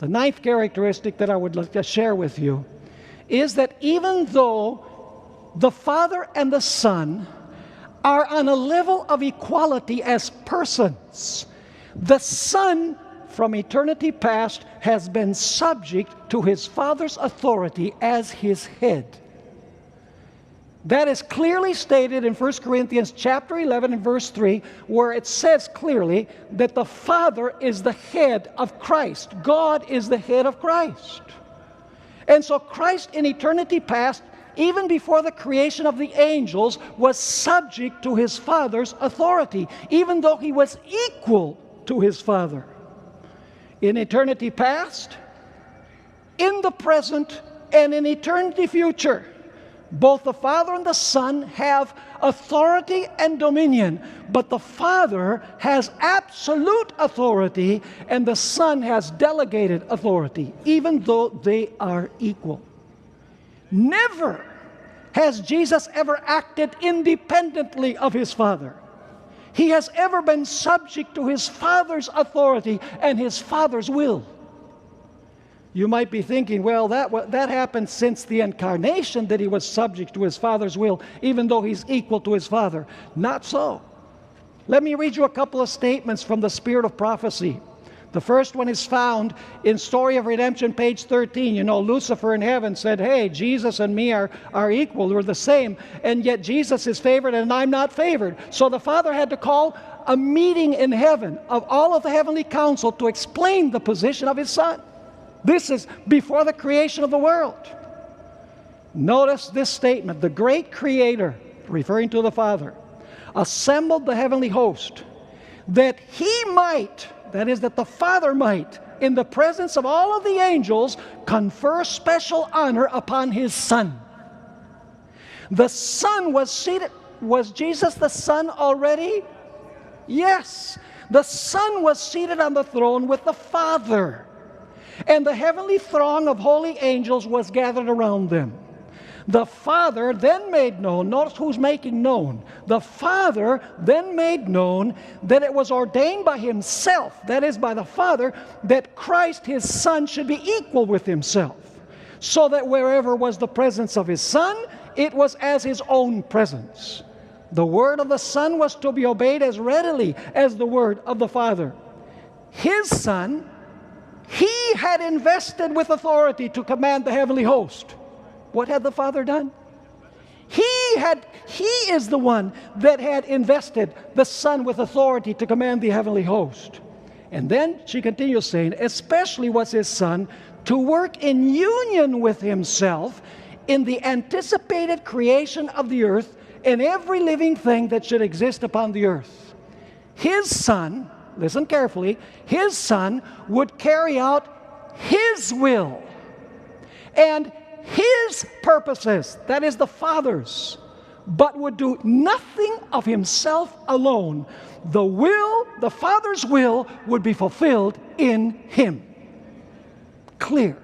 The ninth characteristic that I would like to share with you is that even though the Father and the Son are on a level of equality as persons, the Son from eternity past has been subject to His Father's authority as His head. That is clearly stated in 1 Corinthians chapter 11 and verse 3, where it says clearly that the Father is the head of Christ. God is the head of Christ. And so Christ in eternity past, even before the creation of the angels, was subject to His Father's authority, even though He was equal to His Father. In eternity past, in the present, and in eternity future, both the Father and the Son have authority and dominion, but the Father has absolute authority and the Son has delegated authority, even though they are equal. Never has Jesus ever acted independently of His Father. He has ever been subject to His Father's authority and His Father's will. You might be thinking, well, that happened since the incarnation, that He was subject to His Father's will, even though He's equal to His Father. Not so. Let me read you a couple of statements from the Spirit of Prophecy. The first one is found in Story of Redemption, page 13. You know, Lucifer in heaven said, hey, Jesus and me are equal, we're the same, and yet Jesus is favored and I'm not favored. So the Father had to call a meeting in heaven of all of the heavenly council to explain the position of His Son. This is before the creation of the world. Notice this statement: the great Creator, referring to the Father, assembled the heavenly host that He might, that is, that the Father might, in the presence of all of the angels, confer special honor upon His Son. The Son was seated. Was Jesus the Son already? Yes. The Son was seated on the throne with the Father. And the heavenly throng of holy angels was gathered around them. The Father then made known, notice who's making known. The Father then made known that it was ordained by Himself, that is, by the Father, that Christ, His Son, should be equal with Himself, so that wherever was the presence of His Son, it was as His own presence. The word of the Son was to be obeyed as readily as the word of the Father. His Son, He had invested with authority to command the heavenly host. What had the Father done? He is the one that had invested the Son with authority to command the heavenly host. And then she continues saying, especially was His Son to work in union with Himself in the anticipated creation of the earth and every living thing that should exist upon the earth. His Son, listen carefully, His Son would carry out His will and His purposes, that is the Father's, but would do nothing of Himself alone. The Father's will would be fulfilled in Him. Clear.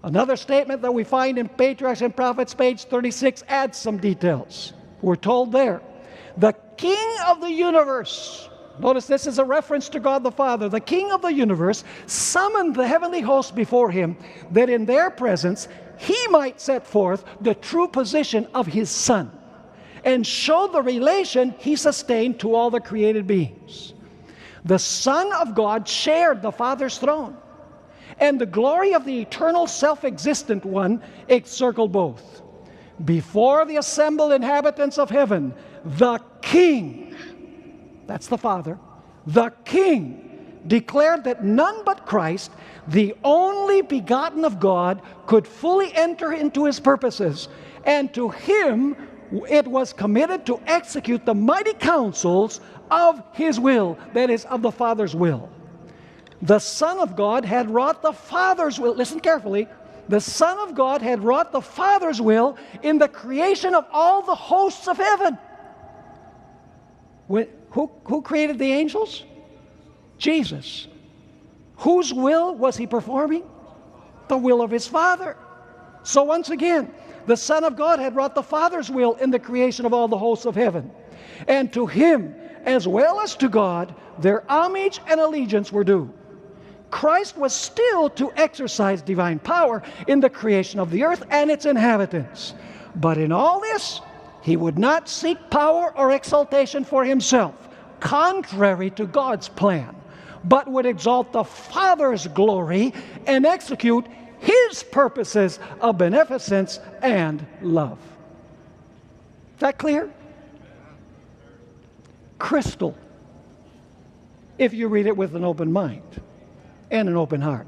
Another statement that we find in Patriarchs and Prophets, page 36, adds some details. We're told there, the King of the universe, notice this is a reference to God the Father, the King of the universe summoned the heavenly host before Him, that in their presence He might set forth the true position of His Son and show the relation He sustained to all the created beings. The Son of God shared the Father's throne, and the glory of the eternal self-existent One encircled both. Before the assembled inhabitants of heaven, the King, that's the Father, the King declared that none but Christ, the only begotten of God, could fully enter into His purposes, and to Him it was committed to execute the mighty counsels of His will, that is, of the Father's will. The Son of God had wrought the Father's will. Listen carefully. The Son of God had wrought the Father's will in the creation of all the hosts of heaven. Who created the angels? Jesus. Whose will was He performing? The will of His Father. So once again, the Son of God had wrought the Father's will in the creation of all the hosts of heaven. And to Him, as well as to God, their homage and allegiance were due. Christ was still to exercise divine power in the creation of the earth and its inhabitants. But in all this, he would not seek power or exaltation for himself, contrary to God's plan, but would exalt the Father's glory and execute his purposes of beneficence and love. Is that clear? Crystal, if you read it with an open mind and an open heart.